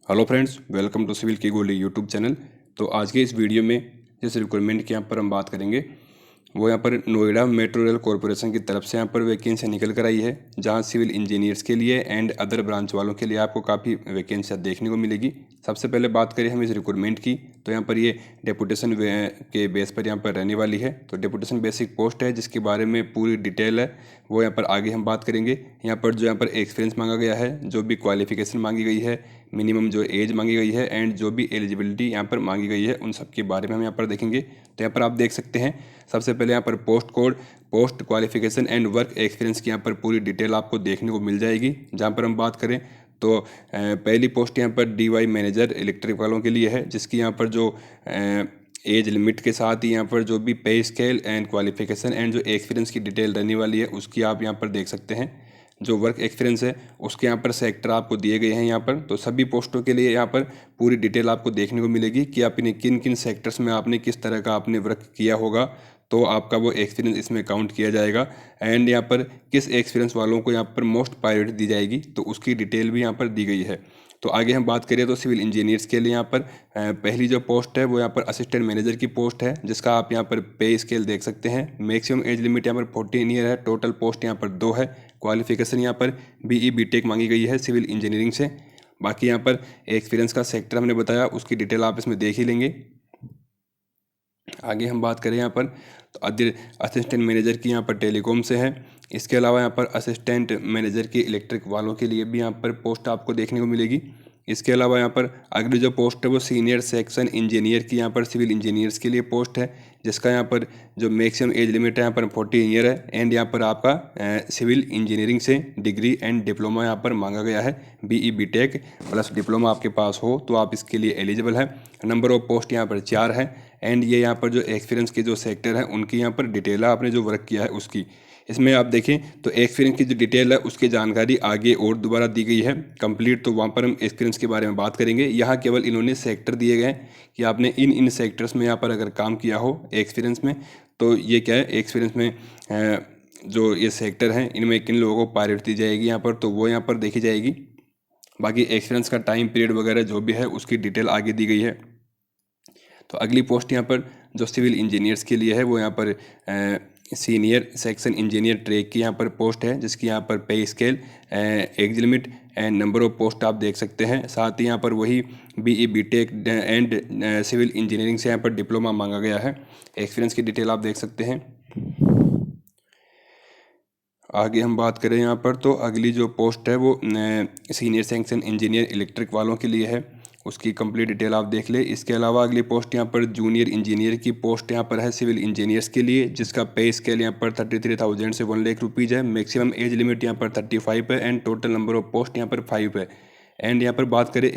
Hello friends, welcome to civil की गोली YouTube channel. तो आज के इस वीडियो में जिस रिक्वायरमेंट की यहाँ पर हम बात करेंगे वो यहाँ पर नोएडा मेट्रो रेल कॉरपोरेशन की तरफ से यहाँ पर वैकेंसी निकल कर आई है, जहाँ सिविल इंजीनियर्स के लिए एंड अदर ब्रांच वालों के लिए आपको काफ़ी वैकेंसियाँ देखने को मिलेगी। सबसे पहले बात करें हम इस रिक्वायरमेंट की, तो यहाँ पर ये डेपुटेशन के बेस पर यहाँ पर रहने वाली है। तो डेपुटेशन बेसिक पोस्ट है जिसके बारे में पूरी डिटेल है वो यहाँ पर आगे हम बात करेंगे। यहाँ पर जो यहाँ पर एक्सपीरियंस मांगा गया है, जो भी क्वालिफिकेशन मांगी गई है, मिनिमम जो एज मांगी गई है एंड जो भी एलिजिबिलिटी यहाँ पर मांगी गई है, उन सब के बारे में हम यहाँ पर देखेंगे। तो यहाँ पर आप देख सकते हैं सबसे पहले यहाँ पर post code, post qualification and work experience की यहाँ पर पूरी डिटेल आपको देखने को मिल जाएगी। जहाँ पर हम बात करें तो पहली पोस्ट यहाँ पर DY मैनेजर इलेक्ट्रिक वालों के लिए है, जिसकी यहाँ पर जो एज लिमिट के साथ ही यहाँ पर जो भी पे स्केल एंड क्वालिफिकेशन एंड जो एक्सपीरियंस की डिटेल रहने वाली है उसकी आप यहाँ पर देख सकते हैं। जो वर्क एक्सपीरियंस है उसके यहाँ पर सेक्टर आपको दिए गए हैं यहाँ पर। तो सभी पोस्टों के लिए यहाँ पर पूरी डिटेल आपको देखने को मिलेगी कि आपने किन किन सेक्टर्स में आपने किस तरह का आपने वर्क किया होगा, तो आपका वो एक्सपीरियंस इसमें काउंट किया जाएगा। एंड यहाँ पर किस एक्सपीरियंस वालों को यहाँ पर मोस्ट प्रायोरिटी दी जाएगी, तो उसकी डिटेल भी यहाँ पर दी गई है। तो आगे हम बात करें तो सिविल इंजीनियर्स के लिए यहाँ पर पहली जो पोस्ट है वो यहाँ पर असिस्टेंट मैनेजर की पोस्ट है, जिसका आप यहाँ पर पे स्केल देख सकते हैं। मैक्सिमम एज लिमिट यहाँ पर 14 ईयर है। टोटल पोस्ट यहाँ पर 2 है। क्वालिफिकेशन यहाँ पर BE BTech मांगी गई है सिविल इंजीनियरिंग से। बाकी यहाँ पर एक्सपीरियंस का सेक्टर हमने बताया, उसकी डिटेल आप इसमें देख ही लेंगे। आगे हम बात करें यहाँ पर तो असिस्टेंट मैनेजर की यहाँ पर टेलीकॉम से है। इसके अलावा यहाँ पर असिस्टेंट मैनेजर की इलेक्ट्रिक वालों के लिए भी यहाँ पर पोस्ट आपको देखने को मिलेगी। इसके अलावा यहाँ पर अगली जो पोस्ट है वो सीनियर सेक्शन इंजीनियर की यहाँ पर सिविल इंजीनियर्स के लिए पोस्ट है, जिसका यहाँ पर जो मैक्सिमम एज लिमिट है यहाँ पर 14 ईयर है। एंड यहाँ पर आपका सिविल इंजीनियरिंग से डिग्री एंड डिप्लोमा यहाँ पर मांगा गया है। BE BTech प्लस डिप्लोमा आपके पास हो तो आप इसके लिए एलिजिबल है। नंबर ऑफ पोस्ट यहाँ पर 4 है। एंड ये यहाँ पर जो एक्सपीरियंस के जो सेक्टर है उनकी यहाँ पर डिटेल है, आपने जो वर्क किया है उसकी। इसमें आप देखें तो एक्सपीरियंस की जो डिटेल है उसकी जानकारी आगे और दोबारा दी गई है कंप्लीट, तो वहाँ पर हम एक्सपीरियंस के बारे में बात करेंगे। यहाँ केवल इन्होंने सेक्टर दिए गए कि आपने इन सेक्टर्स में यहाँ पर अगर काम किया हो एक्सपीरियंस में, तो ये क्या है एक्सपीरियंस में जो ये सेक्टर हैं इनमें किन लोगों को प्रायोरिटी दी जाएगी यहाँ पर, तो वो यहाँ पर देखी जाएगी। बाकी एक्सपीरियंस का टाइम पीरियड वगैरह जो भी है उसकी डिटेल आगे दी गई है। तो अगली पोस्ट यहाँ पर जो सिविल इंजीनियर्स के लिए है वो यहाँ पर सीनियर सेक्शन इंजीनियर ट्रैक की यहाँ पर पोस्ट है, जिसकी यहाँ पर पे scale, age limit and number of post आप देख सकते हैं। साथ ही यहाँ पर वही BE BTech and civil engineering से यहाँ पर डिप्लोमा मांगा गया है। एक्सपीरियंस की डिटेल आप देख सकते हैं। आगे हम बात करें यहाँ पर तो अगली जो पोस्ट है वो सीनियर सेक्शन इंजीनियर इलेक्ट्रिक वालों के लिए है, उसकी कंप्लीट डिटेल आप देख ले। इसके अलावा अगली पोस्ट यहाँ पर जूनियर इंजीनियर की पोस्ट यहाँ पर है सिविल इंजीनियर्स के लिए, जिसका पे स्केल यहाँ पर 33,000 से 1 लाख रुपीज़ है। मैक्सिमम एज लिमिट यहाँ पर 35 है and total number of post यहाँ पर 5 है। एंड यहाँ पर बात करें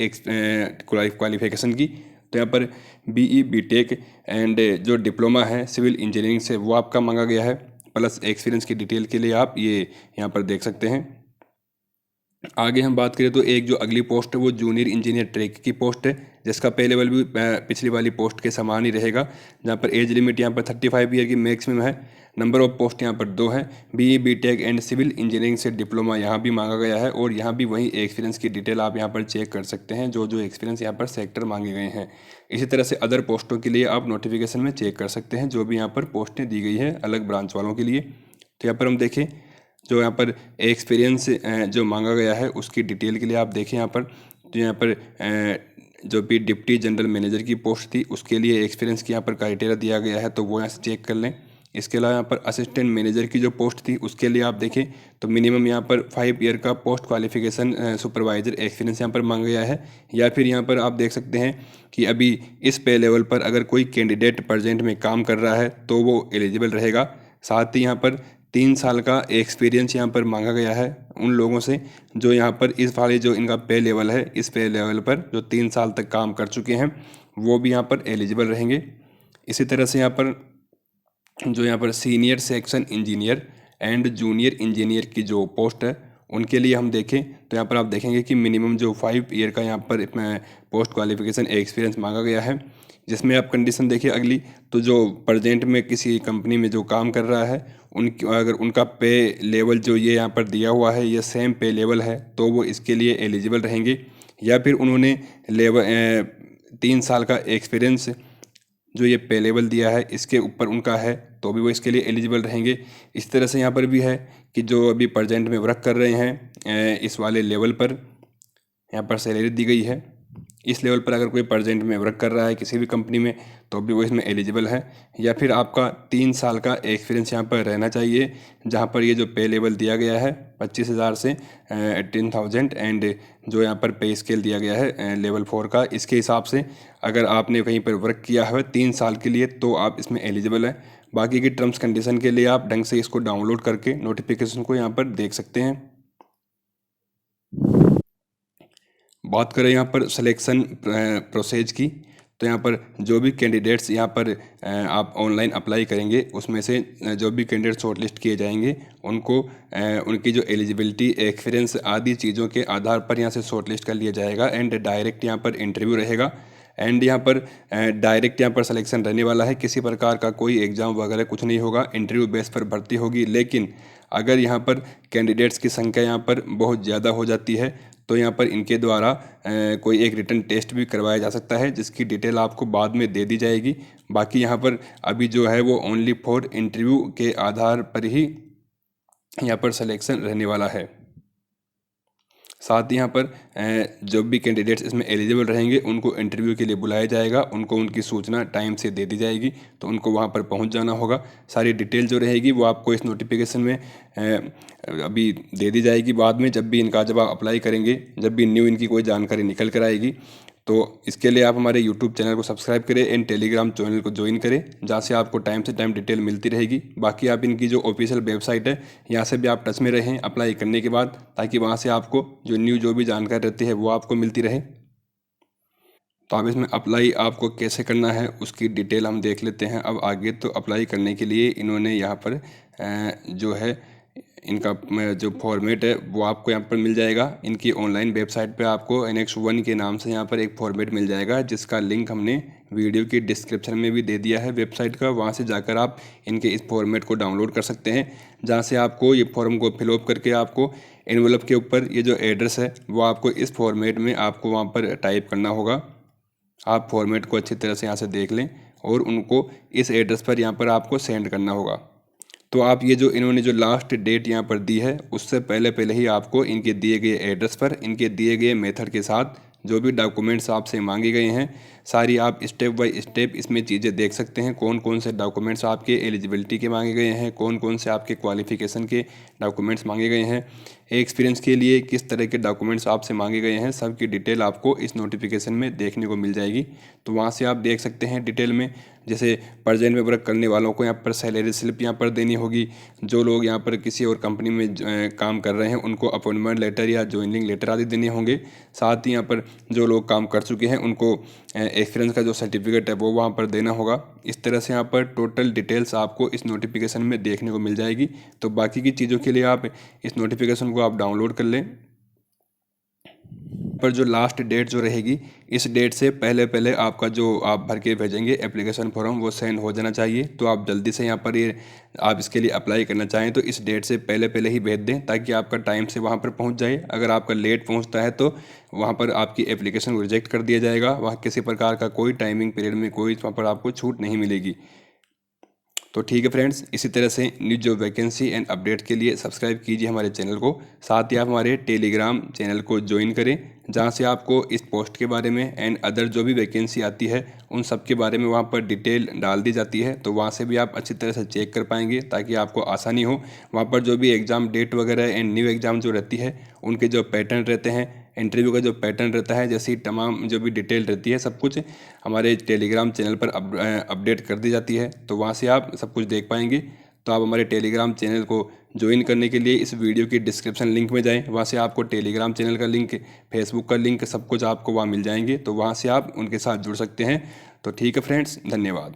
क्वालिफिकेशन की तो यहाँ पर BE BTech एंड जो डिप्लोमा है सिविल इंजीनियरिंग से वो आपका मांगा गया है, प्लस एक्सपीरियंस की डिटेल के लिए आप ये यहाँ पर देख सकते हैं। आगे हम बात करें तो एक जो अगली पोस्ट है वो जूनियर इंजीनियर ट्रैक की पोस्ट है, जिसका पे लेवल भी पिछली वाली पोस्ट के समान ही रहेगा। जहाँ पर एज लिमिट यहाँ पर 35 ईयर की मैक्सिमम है। नंबर ऑफ पोस्ट यहाँ पर 2 है। BE BTech and civil engineering से डिप्लोमा यहाँ भी मांगा गया है, और यहाँ भी वही एक्सपीरियंस की डिटेल आप यहाँ पर चेक कर सकते हैं, जो जो एक्सपीरियंस यहाँ पर सेक्टर मांगे गए हैं। इसी तरह से अदर पोस्टों के लिए आप नोटिफिकेशन में चेक कर सकते हैं जो भी यहाँ पर पोस्टें दी गई है अलग ब्रांच वालों के लिए। तो यहाँ पर हम देखें जो यहाँ पर एक्सपीरियंस जो मांगा गया है उसकी डिटेल के लिए आप देखें यहाँ पर, तो यहाँ पर जो भी डिप्टी जनरल मैनेजर की पोस्ट थी उसके लिए एक्सपीरियंस की यहाँ पर क्राइटेरिया दिया गया है, तो वो यहाँ से चेक कर लें। इसके अलावा यहाँ पर असिस्टेंट मैनेजर की जो पोस्ट थी उसके लिए आप देखें तो मिनिमम यहाँ पर 5 ईयर का पोस्ट क्वालिफिकेशन सुपरवाइजर एक्सपीरियंस यहाँ पर मांगा गया है। या फिर यहाँ पर आप देख सकते हैं कि अभी इस पे लेवल पर अगर कोई कैंडिडेट प्रेजेंट में काम कर रहा है तो वो एलिजिबल रहेगा। साथ ही यहाँ पर 3 साल का एक्सपीरियंस यहाँ पर मांगा गया है उन लोगों से जो यहाँ पर इस वाले जो इनका पे लेवल है, इस पे लेवल पर जो 3 साल तक काम कर चुके हैं वो भी यहाँ पर एलिजिबल रहेंगे। इसी तरह से यहाँ पर जो यहाँ पर senior section engineer and junior engineer की जो पोस्ट है उनके लिए हम देखें तो यहाँ पर आप देखेंगे कि मिनिमम जो 5 ईयर का यहाँ पर पोस्ट क्वालिफिकेशन एक्सपीरियंस मांगा गया है। जिसमें आप कंडीशन देखिए अगली, तो जो प्रेजेंट में किसी कंपनी में जो काम कर रहा है अगर उनका पे लेवल जो ये यहाँ पर दिया हुआ है ये सेम पे लेवल है तो वो इसके लिए एलिजिबल रहेंगे। या फिर उन्होंने लेवल 3 साल का एक्सपीरियंस जो ये पे लेवल दिया है इसके ऊपर उनका है, तो भी वो इसके लिए एलिजिबल रहेंगे। इस तरह से यहाँ पर भी है कि जो अभी प्रेजेंट में वर्क कर रहे हैं इस वाले लेवल पर यहाँ पर सैलरी दी गई है, इस लेवल पर अगर कोई प्रेजेंट में वर्क कर रहा है किसी भी कंपनी में तो भी वो इसमें एलिजिबल है। या फिर आपका 3 साल का एक्सपीरियंस यहाँ पर रहना चाहिए, जहाँ पर ये जो पे लेवल दिया गया है 25,000 से 18,000 एंड जो यहाँ पर पे स्केल दिया गया है लेवल 4 का, इसके हिसाब से अगर आपने कहीं पर वर्क किया है 3 साल के लिए तो आप इसमें एलिजिबल है। बाकी की टर्म्स कंडीशन के लिए आप ढंग से इसको डाउनलोड करके नोटिफिकेशन को यहाँ पर देख सकते हैं। बात करें यहाँ पर सिलेक्शन प्रोसेस की, तो यहाँ पर जो भी कैंडिडेट्स यहाँ पर आप ऑनलाइन अप्लाई करेंगे उसमें से जो भी कैंडिडेट शॉर्टलिस्ट किए जाएंगे उनको उनकी जो एलिजिबिलिटी एक्सपीरियंस आदि चीज़ों के आधार पर यहाँ से शॉर्टलिस्ट कर लिया जाएगा एंड डायरेक्ट यहाँ पर इंटरव्यू रहेगा एंड यहाँ पर डायरेक्ट यहाँ पर सिलेक्शन रहने वाला है। किसी प्रकार का कोई एग्ज़ाम वगैरह कुछ नहीं होगा, इंटरव्यू बेस पर भर्ती होगी। लेकिन अगर यहाँ पर कैंडिडेट्स की संख्या यहाँ पर बहुत ज़्यादा हो जाती है तो यहाँ पर इनके द्वारा कोई एक रिटन टेस्ट भी करवाया जा सकता है, जिसकी डिटेल आपको बाद में दे दी जाएगी। बाकी यहाँ पर अभी जो है वो ओनली फॉर इंटरव्यू के आधार पर ही यहाँ पर सिलेक्शन रहने वाला है। साथ ही यहाँ पर जो भी कैंडिडेट्स इसमें एलिजिबल रहेंगे उनको इंटरव्यू के लिए बुलाया जाएगा, उनको उनकी सूचना टाइम से दे दी जाएगी, तो उनको वहाँ पर पहुँच जाना होगा। सारी डिटेल जो रहेगी वो आपको इस नोटिफिकेशन में अभी दे दी जाएगी बाद में, जब आप अप्लाई करेंगे, जब भी न्यू इनकी कोई जानकारी निकल कर आएगी। तो इसके लिए आप हमारे यूट्यूब चैनल को सब्सक्राइब करें एंड टेलीग्राम चैनल को ज्वाइन करें, जहाँ से आपको टाइम से टाइम डिटेल मिलती रहेगी। बाकी आप इनकी जो ऑफिशियल वेबसाइट है यहाँ से भी आप टच में रहें अप्लाई करने के बाद, ताकि वहाँ से आपको जो भी जानकारी रहती है वो आपको मिलती रहे। तो अब इसमें अप्लाई आपको कैसे करना है उसकी डिटेल हम देख लेते हैं अब आगे। तो अप्लाई करने के लिए इन्होंने यहाँ पर जो है इनका जो फॉर्मेट है वो आपको यहाँ पर मिल जाएगा। इनकी ऑनलाइन वेबसाइट पे आपको एनेक्स 1 के नाम से यहाँ पर एक फॉर्मेट मिल जाएगा, जिसका लिंक हमने वीडियो की डिस्क्रिप्शन में भी दे दिया है वेबसाइट का। वहाँ से जाकर आप इनके इस फॉर्मेट को डाउनलोड कर सकते हैं, जहाँ से आपको ये फॉर्म को फिलअप करके आपको एनवेलप के ऊपर ये जो एड्रेस है वो आपको इस फॉर्मेट में आपको वहाँ पर टाइप करना होगा। आप फॉर्मेट को अच्छी तरह से यहाँ से देख लें और उनको इस एड्रेस पर यहाँ पर आपको सेंड करना होगा। तो आप ये जो इन्होंने जो लास्ट डेट यहाँ पर दी है उससे पहले ही आपको इनके दिए गए एड्रेस पर इनके दिए गए मेथड के साथ जो भी डॉक्यूमेंट्स आपसे मांगे गए हैं सारी आप स्टेप बाय स्टेप इसमें चीज़ें देख सकते हैं। कौन कौन से डॉक्यूमेंट्स आपके एलिजिबिलिटी के मांगे गए हैं, कौन कौन से आपके क्वालिफिकेशन के डॉक्यूमेंट्स मांगे गए हैं, एक्सपीरियंस के लिए किस तरह के डॉक्यूमेंट्स आपसे मांगे गए हैं, सब की डिटेल आपको इस नोटिफिकेशन में देखने को मिल जाएगी। तो वहाँ से आप देख सकते हैं डिटेल में। जैसे प्रेजेंट में वर्क करने वालों को यहाँ पर सैलरी स्लिप यहाँ पर देनी होगी, जो लोग यहाँ पर किसी और कंपनी में काम कर रहे हैं उनको अपॉइंटमेंट लेटर या ज्वाइनिंग लेटर आदि देने होंगे। साथ ही यहाँ पर जो लोग काम कर चुके हैं उनको एक्सपीरियंस का जो सर्टिफिकेट है वो वहाँ पर देना होगा। इस तरह से यहाँ पर टोटल डिटेल्स आपको इस नोटिफिकेशन में देखने को मिल जाएगी। तो बाकी की चीज़ों के लिए आप इस नोटिफिकेशन को आप डाउनलोड कर लें। पर जो लास्ट डेट जो रहेगी इस डेट से पहले आपका जो आप भर के भेजेंगे एप्लीकेशन फॉर्म वो सेंड हो जाना चाहिए। तो आप जल्दी से यहाँ पर ये आप इसके लिए अप्लाई करना चाहें तो इस डेट से पहले ही भेज दें, ताकि आपका टाइम से वहाँ पर पहुँच जाए। अगर आपका लेट पहुँचता है तो वहाँ पर आपकी एप्लीकेशन को रिजेक्ट कर दिया जाएगा। वहाँ किसी प्रकार का कोई टाइमिंग पीरियड में कोई वहाँ पर आपको छूट नहीं मिलेगी। तो ठीक है फ्रेंड्स, इसी तरह से new job vacancy and update के लिए सब्सक्राइब कीजिए हमारे चैनल को। साथ ही आप हमारे टेलीग्राम चैनल को ज्वाइन करें, जहां से आपको इस पोस्ट के बारे में एंड अदर जो भी वैकेंसी आती है उन सब के बारे में वहां पर डिटेल डाल दी जाती है। तो वहां से भी आप अच्छी तरह से चेक कर पाएंगे, ताकि आपको आसानी हो। वहाँ पर जो भी एग्ज़ाम डेट वगैरह एंड न्यू एग्ज़ाम जो रहती है उनके जो पैटर्न रहते हैं, इंटरव्यू का जो पैटर्न रहता है, जैसी तमाम जो भी डिटेल रहती है सब कुछ हमारे टेलीग्राम चैनल पर अपडेट कर दी जाती है। तो वहाँ से आप सब कुछ देख पाएंगे। तो आप हमारे टेलीग्राम चैनल को ज्वाइन करने के लिए इस वीडियो की डिस्क्रिप्शन लिंक में जाएं, वहाँ से आपको टेलीग्राम चैनल का लिंक, फेसबुक का लिंक, सब कुछ आपको वहाँ मिल जाएंगे। तो वहाँ से आप उनके साथ जुड़ सकते हैं। तो ठीक है फ्रेंड्स, धन्यवाद।